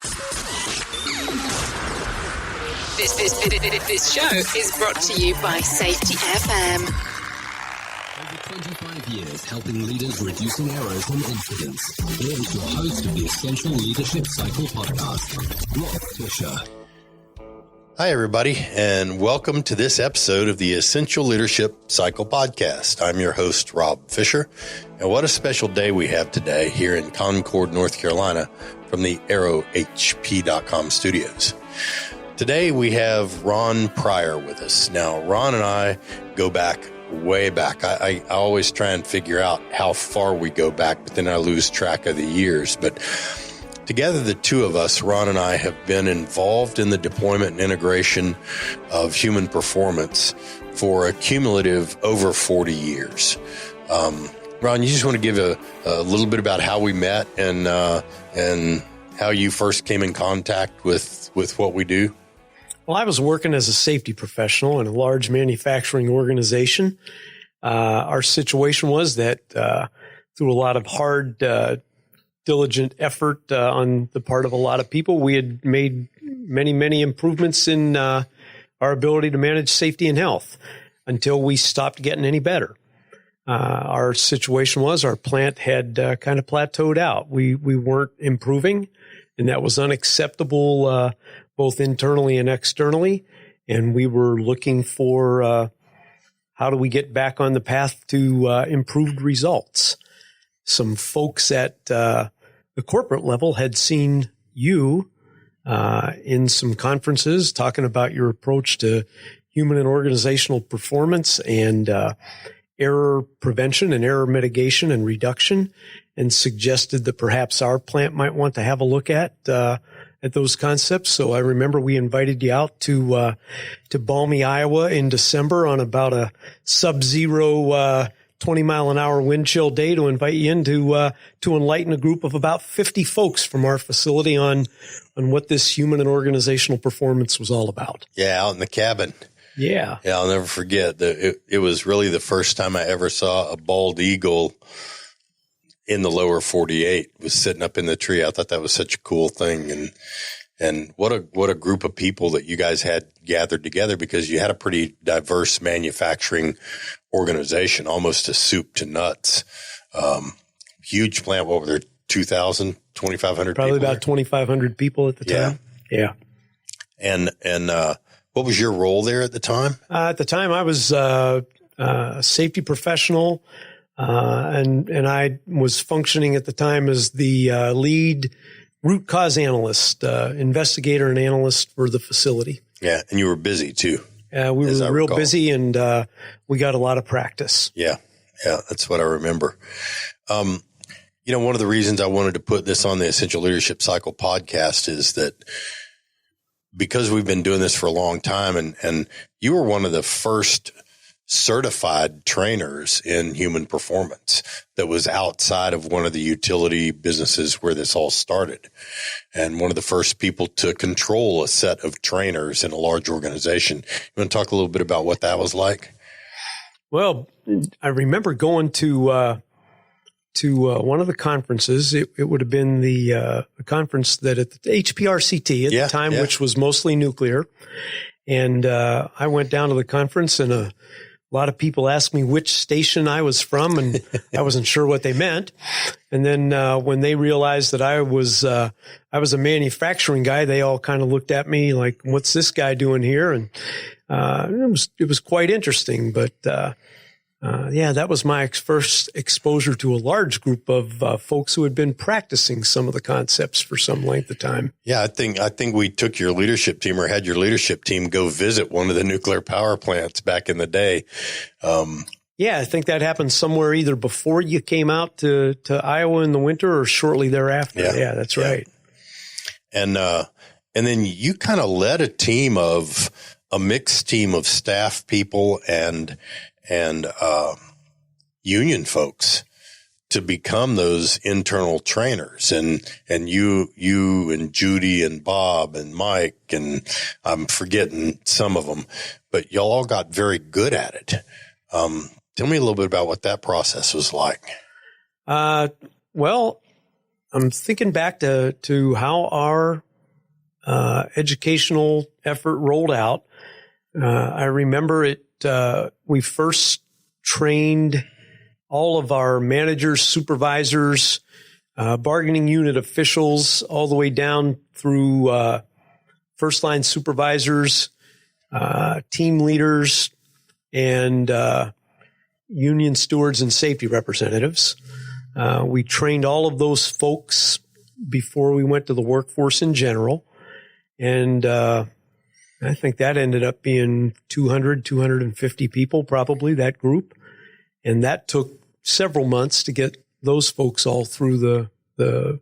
This show is brought to you by Safety FM. Over 25 years helping leaders reducing errors and incidents. Here is your host of the Essential Leadership Cycle podcast, Rob Fisher. Hi, everybody, and welcome to this episode of the Essential Leadership Cycle podcast. I'm your host, Rob Fisher, and what a special day we have today here in Concord, North Carolina, from the AERO HP.com studios. Today, we have Ron Pryor with us. Now, Ron and I go back, way back. I always try and figure out how far we go back, but then I lose track of the years. But together, the two of us, Ron and I, have been involved in the deployment and integration of human performance for a cumulative over 40 years. Ron, you just want to give a little bit about how we met and how you first came in contact with what we do? Well, I was working as a safety professional in a large manufacturing organization. Our situation was that through a lot of hard, diligent effort on the part of a lot of people, we had made many improvements in our ability to manage safety and health until we stopped getting any better. Our situation was our plant had kind of plateaued out. We weren't improving, and that was unacceptable both internally and externally. And we were looking for how do we get back on the path to improved results. Some folks at the corporate level had seen you in some conferences talking about your approach to human and organizational performance and error prevention and error mitigation and reduction, and suggested that perhaps our plant might want to have a look at those concepts. So I remember we invited you out to balmy Iowa in December on about a sub-zero 20-mile-an-hour wind chill day to invite you in to enlighten a group of about 50 folks from our facility on what this human and organizational performance was all about. Yeah, out in the cabin. Yeah. Yeah, I'll never forget. It was really the first time I ever saw a bald eagle in the lower 48 was sitting up in the tree. I thought that was such a cool thing. And what a group of people that you guys had gathered together, because you had a pretty diverse manufacturing organization, almost a soup to nuts. Huge plant. What were there? 2,000, 2,500 Probably people? about 2,500 people at the time. Yeah. And what was your role there at the time? At the time, I was a safety professional, and I was functioning at the time as the lead root cause analyst, investigator and analyst for the facility. Yeah, and you were busy too. We were real busy, and we got a lot of practice. Yeah, that's what I remember. One of the reasons I wanted to put this on the Essential Leadership Cycle podcast is that because we've been doing this for a long time, and you were one of the first certified trainers in human performance that was outside of one of the utility businesses where this all started. And one of the first people to control a set of trainers in a large organization. You want to talk a little bit about what that was like? Well, I remember going to one of the conferences. It would have been the conference that at the HPRCT at the time, which was mostly nuclear. And I went down to the conference, and a lot of people asked me which station I was from, and I wasn't sure what they meant. And then when they realized that I was a manufacturing guy, they all kind of looked at me like, "What's this guy doing here?" And it was quite interesting. But that was my first exposure to a large group of folks who had been practicing some of the concepts for some length of time. Yeah, I think we took your leadership team, or had your leadership team go visit one of the nuclear power plants back in the day. I think that happened somewhere either before you came out to Iowa in the winter or shortly thereafter. Yeah, that's right. And then you kind of led a mixed team of staff people and union folks to become those internal trainers. And you and Judy and Bob and Mike, and I'm forgetting some of them, but y'all all got very good at it. Tell me a little bit about what that process was like. Well, I'm thinking back to how our educational effort rolled out. I remember it. We first trained all of our managers, supervisors, bargaining unit officials, all the way down through first line supervisors, team leaders, and union stewards and safety representatives. We trained all of those folks before we went to the workforce in general. And I think that ended up being 200, 250 people, probably, that group. And that took several months to get those folks all through I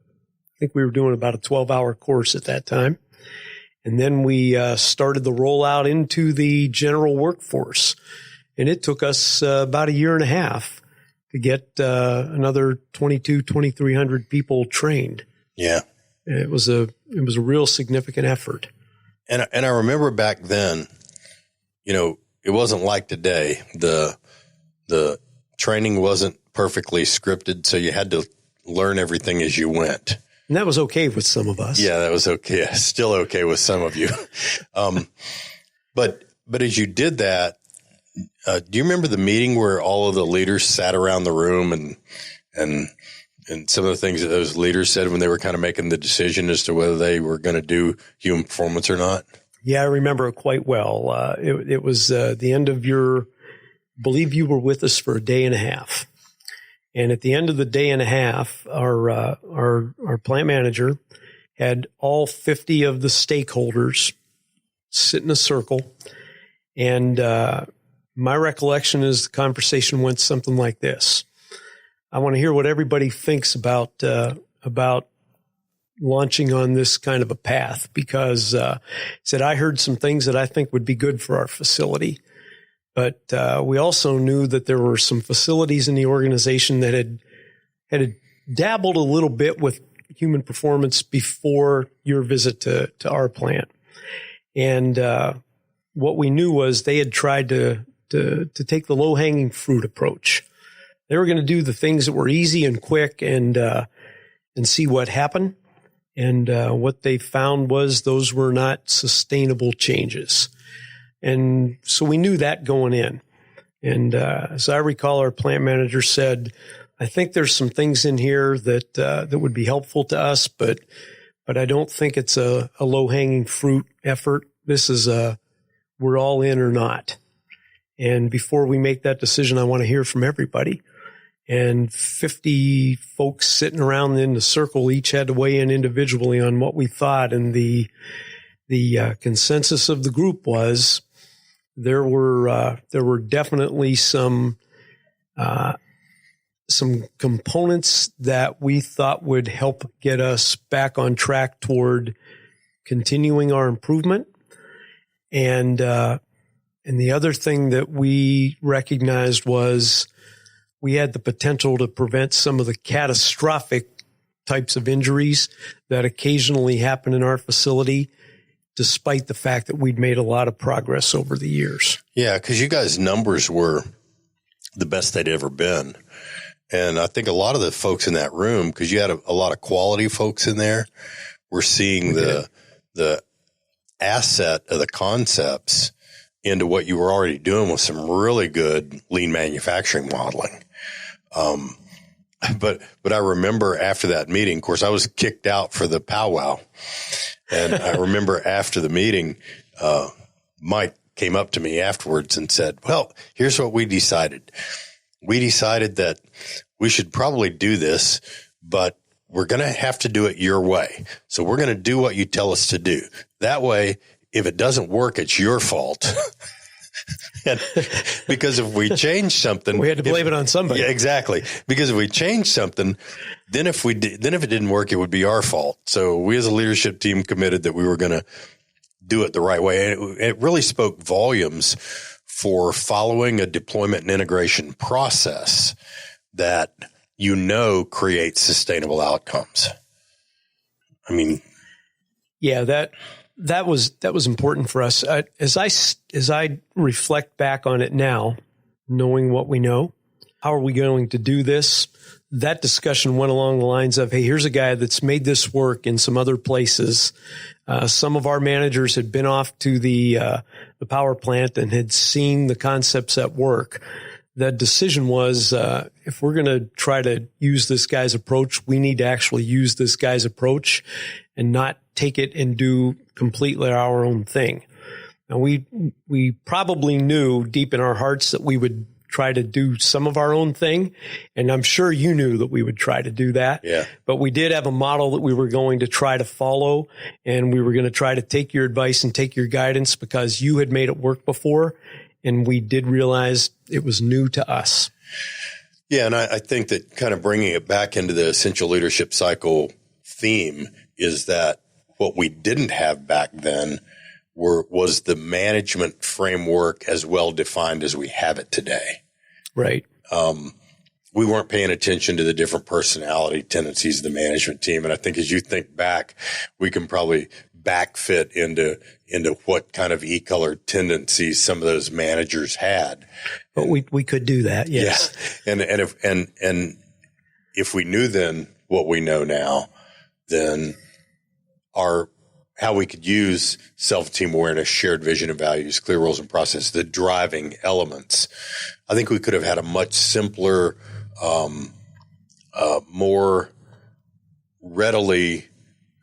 think we were doing about a 12-hour course at that time. And then we started the rollout into the general workforce. And it took us about a year and a half to get another 2,300 people trained. Yeah. It was a real significant effort. And I remember back then, it wasn't like today. The training wasn't perfectly scripted, so you had to learn everything as you went. And that was okay with some of us. Yeah, that was okay. Still okay with some of you. But as you did that, do you remember the meeting where all of the leaders sat around the room and some of the things that those leaders said when they were kind of making the decision as to whether they were going to do human performance or not? Yeah, I remember it quite well. It was the end of I believe you were with us for a day and a half. And at the end of the day and a half, our plant manager had all 50 of the stakeholders sit in a circle. And my recollection is the conversation went something like this. I want to hear what everybody thinks about launching on this kind of a path, because said I heard some things that I think would be good for our facility. But we also knew that there were some facilities in the organization that had dabbled a little bit with human performance before your visit to our plant. And what we knew was they had tried to take the low-hanging fruit approach. They were going to do the things that were easy and quick and see what happened. And what they found was those were not sustainable changes. And so we knew that going in. And as I recall, our plant manager said, I think there's some things in here that would be helpful to us, but I don't think it's a low-hanging fruit effort. This is we're all in or not. And before we make that decision, I want to hear from everybody. And 50 folks sitting around in the circle each had to weigh in individually on what we thought. And the consensus of the group was there were definitely some components that we thought would help get us back on track toward continuing our improvement. And the other thing that we recognized was we had the potential to prevent some of the catastrophic types of injuries that occasionally happen in our facility, despite the fact that we'd made a lot of progress over the years. Yeah, because you guys' numbers were the best they'd ever been. And I think a lot of the folks in that room, because you had a lot of quality folks in there, were seeing the asset of the concepts into what you were already doing with some really good lean manufacturing modeling. But I remember after that meeting, of course, I was kicked out for the powwow. And I remember after the meeting, Mike came up to me afterwards and said, well, here's what we decided. We decided that we should probably do this, but we're going to have to do it your way. So we're going to do what you tell us to do. That way, if it doesn't work, it's your fault. And because if we change something, we had to blame it on somebody. Yeah, exactly. Because if we change something, then if it didn't work, it would be our fault. So we as a leadership team committed that we were going to do it the right way. And it really spoke volumes for following a deployment and integration process that creates sustainable outcomes. I mean, yeah, that was important for us. As I reflect back on it now, knowing what we know, how are we going to do this? That discussion went along the lines of, hey, here's a guy that's made this work in some other places. Some of our managers had been off to the power plant and had seen the concepts at work. The decision was, if we're going to try to use this guy's approach, we need to actually use this guy's approach and not take it and do completely our own thing. Now, we probably knew deep in our hearts that we would try to do some of our own thing. And I'm sure you knew that we would try to do that. Yeah. But we did have a model that we were going to try to follow, and we were going to try to take your advice and take your guidance because you had made it work before. And we did realize it was new to us. Yeah. And I think that kind of bringing it back into the essential leadership cycle theme is that what we didn't have back then was the management framework as well defined as we have it today. Right. We weren't paying attention to the different personality tendencies of the management team. And I think as you think back, we can probably backfit into what kind of e-colored tendencies some of those managers had. But we could do that. Yes. Yeah. And if we knew then what we know now, then how we could use self-team awareness, shared vision and values, clear roles and process, the driving elements. I think we could have had a much simpler, more readily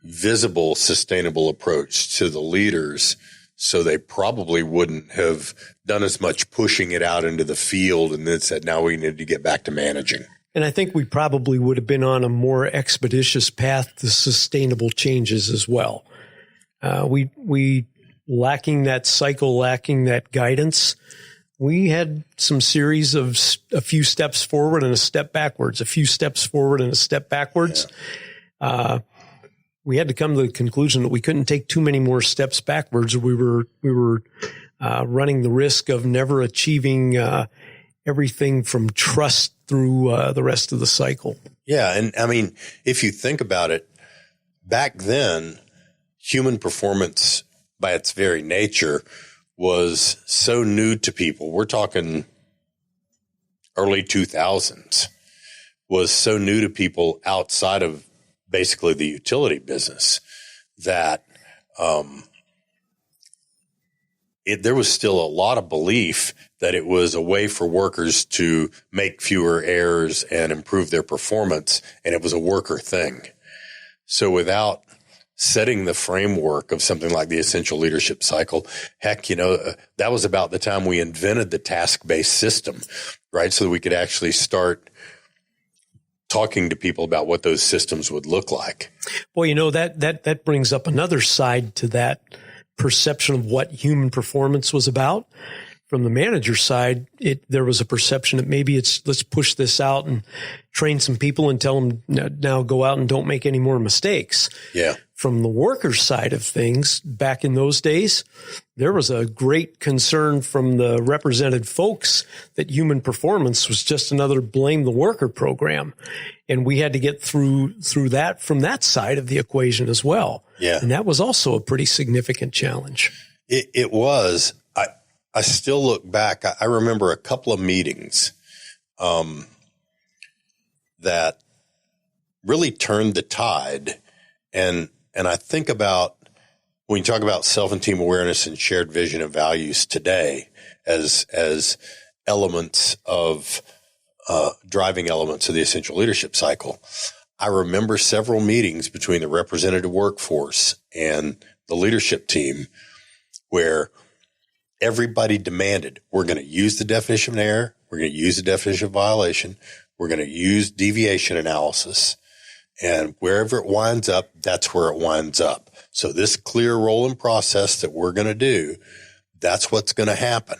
visible, sustainable approach to the leaders. So they probably wouldn't have done as much pushing it out into the field and then said, now we need to get back to managing. And I think we probably would have been on a more expeditious path to sustainable changes as well. We lacking that cycle, lacking that guidance. We had some series of a few steps forward and a step backwards, a few steps forward and a step backwards. Yeah. We had to come to the conclusion that we couldn't take too many more steps backwards. We were running the risk of never achieving everything from trust through the rest of the cycle. Yeah. And I mean, if you think about it, back then, human performance by its very nature was so new to people. We're talking early 2000s, was so new to people outside of basically the utility business that there was still a lot of belief that it was a way for workers to make fewer errors and improve their performance, and it was a worker thing. So without setting the framework of something like the essential leadership cycle, heck, that was about the time we invented the task-based system, right? So that we could actually start talking to people about what those systems would look like. Well, that brings up another side to that perception of what human performance was about. From the manager side, there was a perception that maybe let's push this out and train some people and tell them now go out and don't make any more mistakes. Yeah. From the worker side of things, back in those days, there was a great concern from the represented folks that human performance was just another blame the worker program. And we had to get through that from that side of the equation as well. Yeah. And that was also a pretty significant challenge. It was. I still look back. I remember a couple of meetings that really turned the tide. And I think about when you talk about self and team awareness and shared vision and values today as elements of driving elements of the essential leadership cycle, I remember several meetings between the representative workforce and the leadership team where everybody demanded, we're going to use the definition of error. We're going to use the definition of violation. We're going to use deviation analysis. And wherever it winds up, that's where it winds up. So this clear role and process that we're going to do, that's what's going to happen.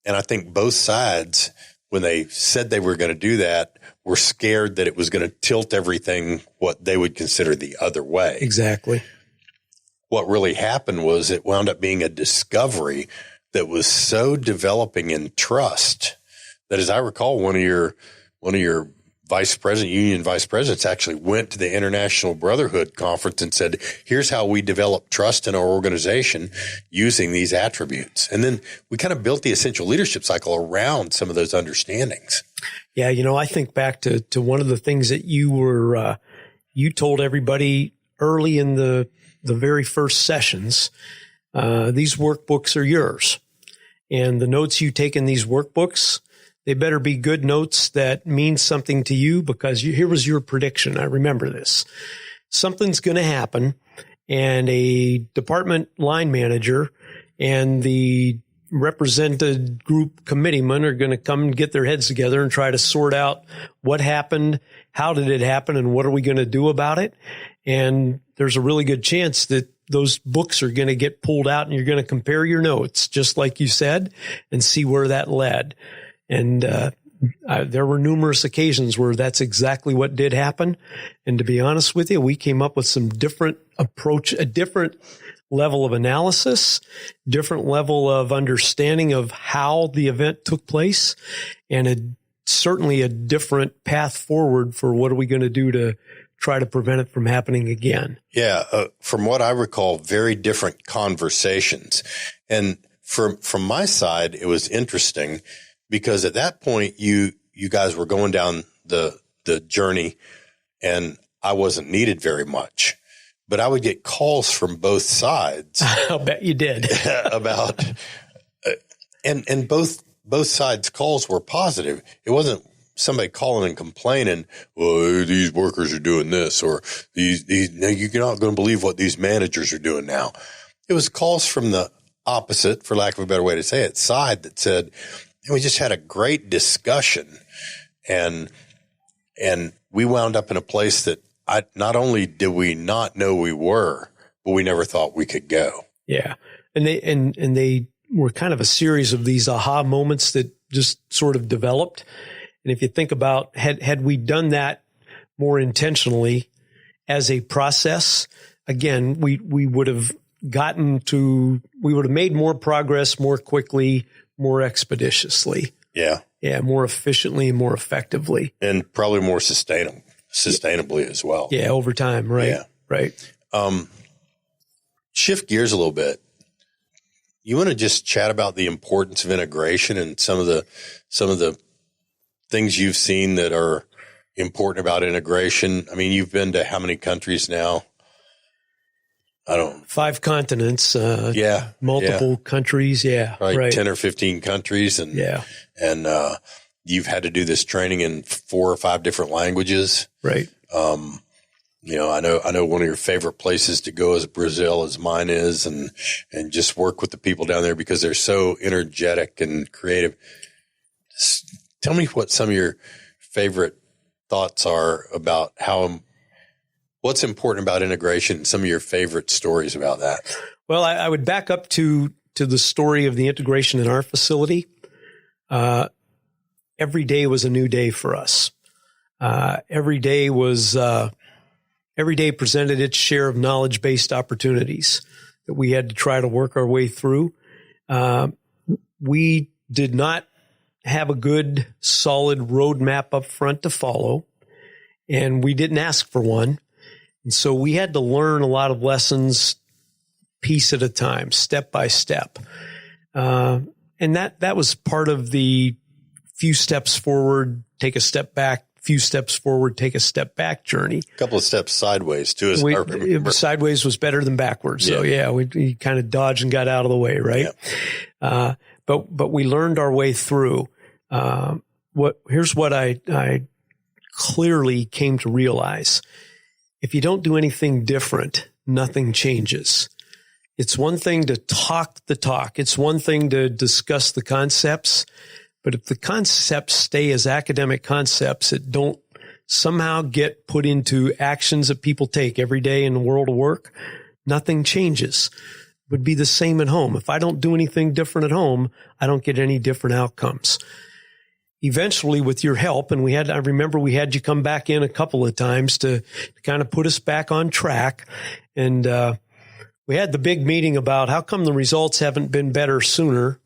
And I think both sides, when they said they were going to do that, were scared that it was going to tilt everything what they would consider the other way. Exactly. What really happened was it wound up being a discovery that was so developing in trust that, as I recall, one of your union vice presidents actually went to the International Brotherhood Conference and said, here's how we develop trust in our organization using these attributes. And then we kind of built the essential leadership cycle around some of those understandings. Yeah. I think back to one of the things that you told everybody early in the the very first sessions, these workbooks are yours. And the notes you take in these workbooks, they better be good notes that mean something to you, because here was your prediction. I remember this. Something's going to happen, and a department line manager and the represented group committeemen are going to come and get their heads together and try to sort out what happened, how did it happen, and what are we going to do about it. And there's a really good chance that those books are going to get pulled out, and you're going to compare your notes, just like you said, and see where that led. And there were numerous occasions where that's exactly what did happen. And to be honest with you, we came up with some different approach, a different level of analysis, different level of understanding of how the event took place, and certainly a different path forward for what are we going to do to try to prevent it from happening again. Yeah. From what I recall, very different conversations. And from my side, it was interesting because at that point, you guys were going down the journey, and I wasn't needed very much. But I would get calls from both sides. I'll bet you did. about and both sides' calls were positive. It wasn't somebody calling and complaining, well, these workers are doing this, or these you're not going to believe what these managers are doing now. It was calls from the opposite, for lack of a better way to say it, side that said, we just had a great discussion, and we wound up in a place that not only did we not know we were, but we never thought we could go. Yeah. And they were kind of a series of these aha moments that just sort of developed. And if you think about, had we done that more intentionally as a process, again, we would have made more progress more quickly, more expeditiously. Yeah. Yeah. More efficiently and more effectively. And probably more sustainably as well. Yeah. Over time. Right. Yeah. Right. Shift gears a little bit. You want to just chat about the importance of integration and some of the things you've seen that are important about integration? I mean, you've been to how many countries now? I don't know. 5 continents. Multiple countries. Yeah. Right. 10 or 15 countries. And, yeah. And, you've had to do this training in 4 or 5 different languages. Right. I know one of your favorite places to go is Brazil, as mine is, and just work with the people down there because they're so energetic and creative. Just tell me what some of your favorite thoughts are about what's important about integration, and some of your favorite stories about that. Well, I would back up to the story of the integration in our facility. Every day was a new day for us. Every day presented its share of knowledge-based opportunities that we had to try to work our way through. We did not have a good, solid roadmap up front to follow, and we didn't ask for one. And so we had to learn a lot of lessons piece at a time, step by step. And that was part of the few steps forward, take a step back, few steps forward, take a step back journey. A couple of steps sideways too, as I remember. Sideways was better than backwards. Yeah. So yeah, we kind of dodged and got out of the way, right? Yeah. But we learned our way through. Here's what I clearly came to realize. If you don't do anything different, nothing changes. It's one thing to talk the talk. It's one thing to discuss the concepts. But if the concepts stay as academic concepts that don't somehow get put into actions that people take every day in the world of work, nothing changes. It would be the same at home. If I don't do anything different at home, I don't get any different outcomes. Eventually, with your help, and I remember we had you come back in a couple of times to kind of put us back on track. And we had the big meeting about how come the results haven't been better sooner.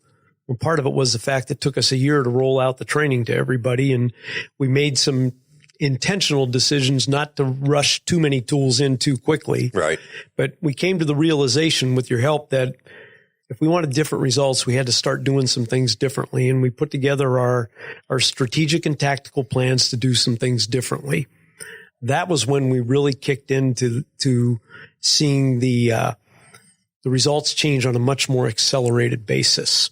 Well, part of it was the fact that it took us a year to roll out the training to everybody, and we made some intentional decisions not to rush too many tools in too quickly. Right. But we came to the realization with your help that if we wanted different results, we had to start doing some things differently, and we put together our strategic and tactical plans to do some things differently. that was when we really kicked into seeing the results change on a much more accelerated basis.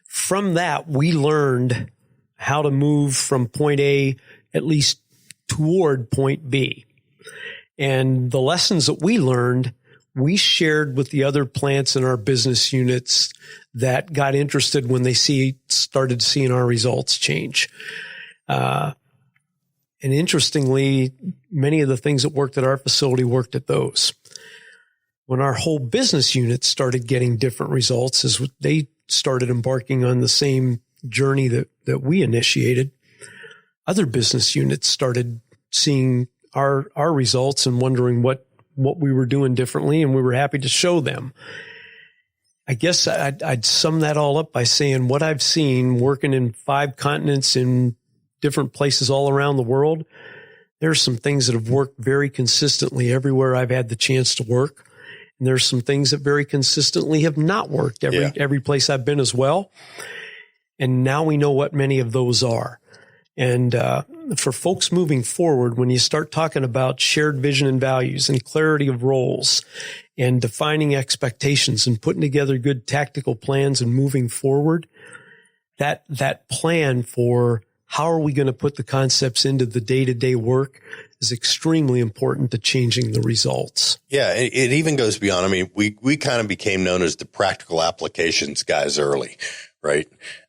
From that, we learned how to move from point A at least toward point B. And the lessons that we learned, we shared with the other plants in our business units that got interested when they started seeing our results change. And interestingly, many of the things that worked at our facility worked at those. When our whole business unit started getting different results, as they started embarking on the same journey that we initiated, other business units started seeing our results and wondering what we were doing differently, and we were happy to show them. I guess I'd sum that all up by saying what I've seen working in 5 continents in different places all around the world, there's some things that have worked very consistently everywhere I've had the chance to work. And there's some things that very consistently have not worked every place I've been as well. And now we know what many of those are. And for folks moving forward, when you start talking about shared vision and values and clarity of roles and defining expectations and putting together good tactical plans and moving forward, that plan for how are we going to put the concepts into the day-to-day work is extremely important to changing the results. Yeah, it even goes beyond. I mean, we kind of became known as the practical applications guys early, right?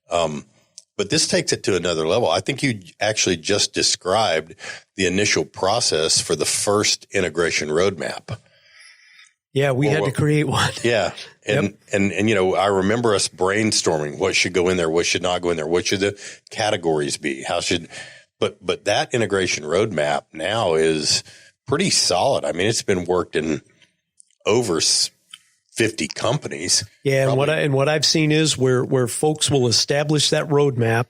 But this takes it to another level. I think you actually just described the initial process for the first integration roadmap. Yeah, we had to create one. Yeah. And you know, I remember us brainstorming what should go in there, what should not go in there, what should the categories be, but that integration roadmap now is pretty solid. I mean, it's been worked in over 50 companies. Yeah. Probably. And what I've seen is where folks will establish that roadmap,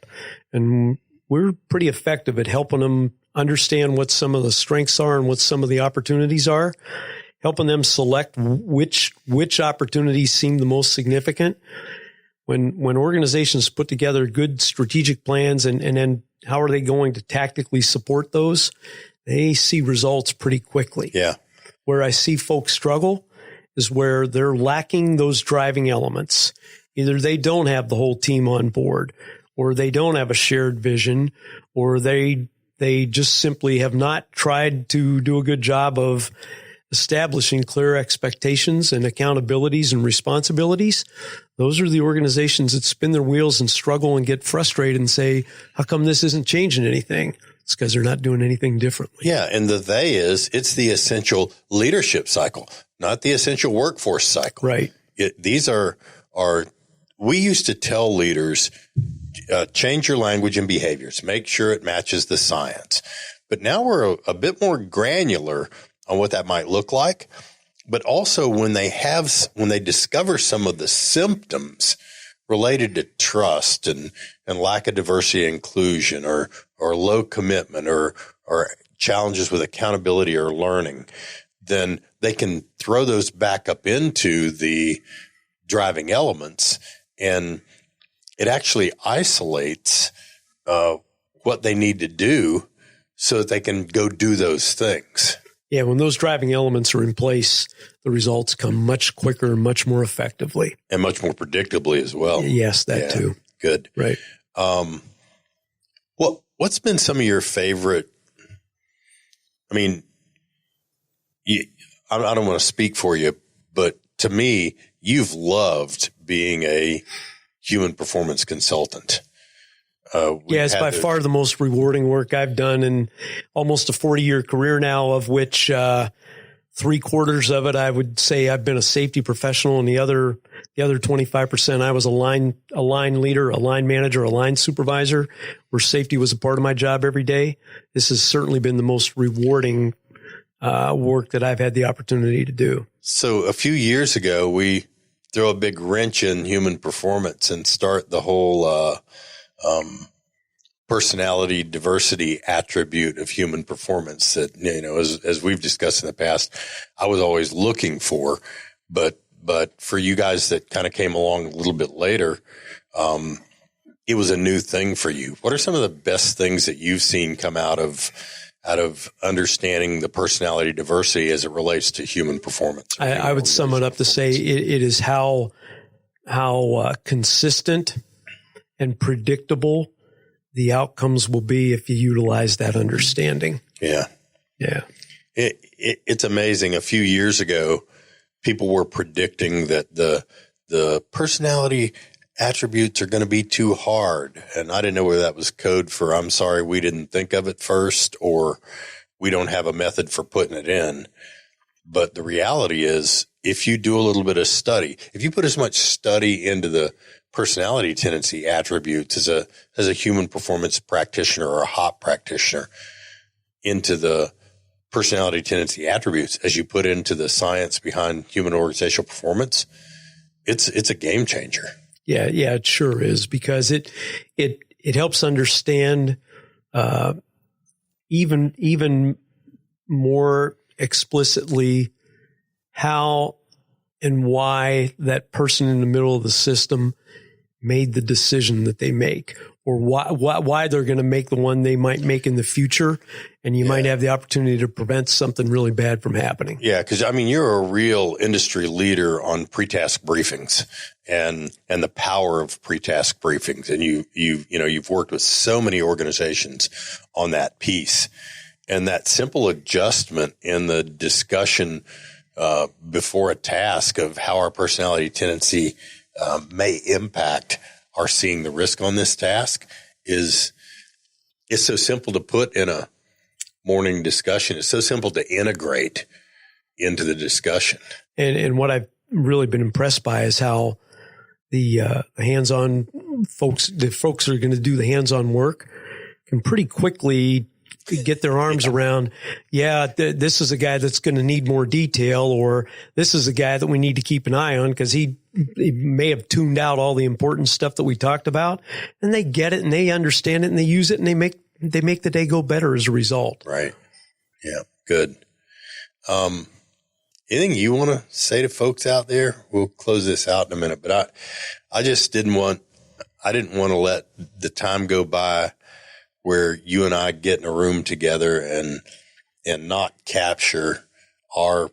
and we're pretty effective at helping them understand what some of the strengths are and what some of the opportunities are, helping them select which opportunities seem the most significant. When organizations put together good strategic plans and then how are they going to tactically support those, they see results pretty quickly. Yeah. Where I see folks struggle is where they're lacking those driving elements. Either they don't have the whole team on board, or they don't have a shared vision, or they just simply have not tried to do a good job of establishing clear expectations and accountabilities and responsibilities. Those are the organizations that spin their wheels and struggle and get frustrated and say, how come this isn't changing anything? It's because they're not doing anything differently. Yeah. And it's the essential leadership cycle, not the essential workforce cycle. Right. These are we used to tell leaders, change your language and behaviors, make sure it matches the science. But now we're a bit more granular on what that might look like. But also when they discover some of the symptoms related to trust and lack of diversity and inclusion or low commitment or challenges with accountability or learning, then they can throw those back up into the driving elements, and it actually isolates what they need to do so that they can go do those things. Yeah, when those driving elements are in place, the results come much quicker, much more effectively. And much more predictably as well. Yes, that too. Good. Right. What's been some of your favorite, I mean, I don't want to speak for you, but to me, you've loved being a human performance consultant. It's by far the most rewarding work I've done in almost a 40-year career now, of which 3/4 of it, I would say I've been a safety professional, and the other 25%, I was a line leader, a line manager, a line supervisor, where safety was a part of my job every day. This has certainly been the most rewarding work that I've had the opportunity to do. So a few years ago, we throw a big wrench in human performance and start the whole personality diversity attribute of human performance that, you know, as we've discussed in the past, I was always looking for, but for you guys that kind of came along a little bit later, it was a new thing for you. What are some of the best things that you've seen come out of out of understanding the personality diversity as it relates to human performance. I would sum it up to say it is how consistent and predictable the outcomes will be if you utilize that understanding. Yeah. Yeah. It's amazing. A few years ago, people were predicting that the personality attributes are going to be too hard. And I didn't know whether that was code for, I'm sorry, we didn't think of it first, or we don't have a method for putting it in. But the reality is, if you do a little bit of study, if you put as much study into the personality tendency attributes as a human performance practitioner or a HOP practitioner, into the personality tendency attributes as you put into the science behind human organizational performance, it's a game changer. Yeah, it sure is, because it helps understand even more explicitly how and why that person in the middle of the system made the decision that they make, or why they're going to make the one they might make in the future. And you might have the opportunity to prevent something really bad from happening. Yeah. Cause I mean, you're a real industry leader on pre-task briefings and the power of pre-task briefings. And you've worked with so many organizations on that piece, and that simple adjustment in the discussion, before a task of how our personality tendency may impact our seeing the risk on this task is so simple to put in a morning discussion. It's so simple to integrate into the discussion. And what I've really been impressed by is how the hands-on folks, the folks that are going to do the hands-on work, can pretty quickly get their arms around, this is a guy that's going to need more detail, or this is a guy that we need to keep an eye on because he may have tuned out all the important stuff that we talked about, and they get it and they understand it and they use it and they make the day go better as a result. Right. Yeah. Good. Anything you want to say to folks out there? We'll close this out in a minute, but I just didn't want to let the time go by where you and I get in a room together and not capture our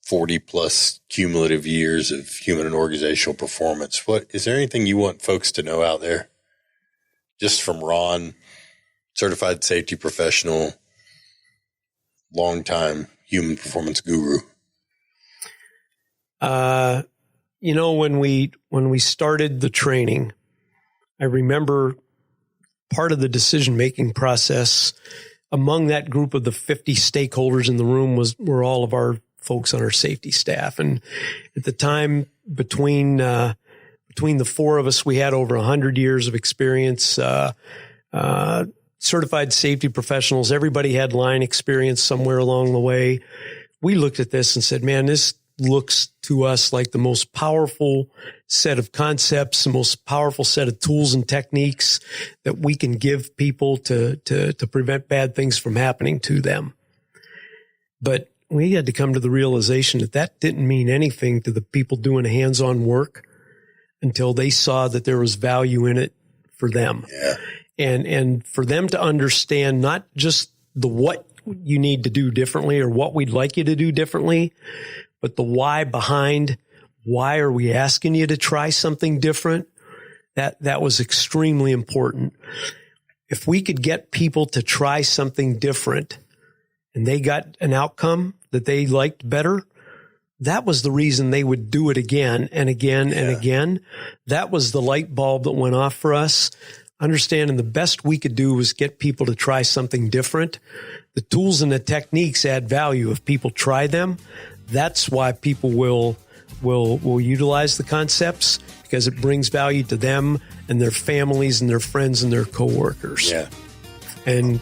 40 plus cumulative years of human and organizational performance. Is there anything you want folks to know out there? Just from Ron, certified safety professional, longtime human performance guru. When we started the training, I remember part of the decision-making process among that group of the 50 stakeholders in the room were all of our folks on our safety staff. And at the time, between the four of us, we had over 100 years of experience, certified safety professionals. Everybody had line experience somewhere along the way. We looked at this and said, man, this looks to us like the most powerful set of concepts, the most powerful set of tools and techniques that we can give people to prevent bad things from happening to them. But we had to come to the realization that didn't mean anything to the people doing hands-on work until they saw that there was value in it for them. Yeah. And for them to understand not just the what you need to do differently or what we'd like you to do differently, but the why behind, why are we asking you to try something different? That was extremely important. If we could get people to try something different and they got an outcome that they liked better, that was the reason they would do it again and again and again. That was the light bulb that went off for us. Understanding the best we could do was get people to try something different. The tools and the techniques add value if people try them. That's why people will utilize the concepts, because it brings value to them and their families and their friends and their coworkers. Yeah. And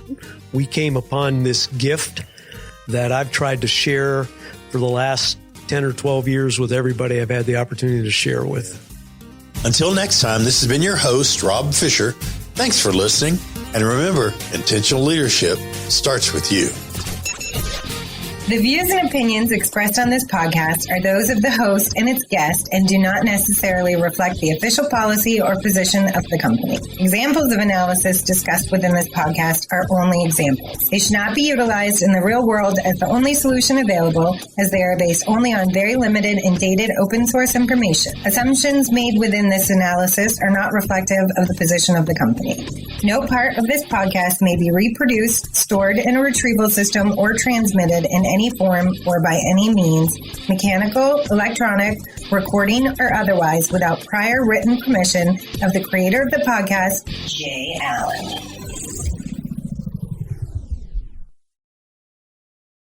we came upon this gift that I've tried to share for the last 10 or 12 years with everybody I've had the opportunity to share with. Until next time, this has been your host, Rob Fisher. Thanks for listening. And remember, intentional leadership starts with you. The views and opinions expressed on this podcast are those of the host and its guest and do not necessarily reflect the official policy or position of the company. Examples of analysis discussed within this podcast are only examples. They should not be utilized in the real world as the only solution available, as they are based only on very limited and dated open source information. Assumptions made within this analysis are not reflective of the position of the company. No part of this podcast may be reproduced, stored in a retrieval system, or transmitted in any form or by any means, mechanical, electronic, recording, or otherwise, without prior written permission of the creator of the podcast, Jay Allen.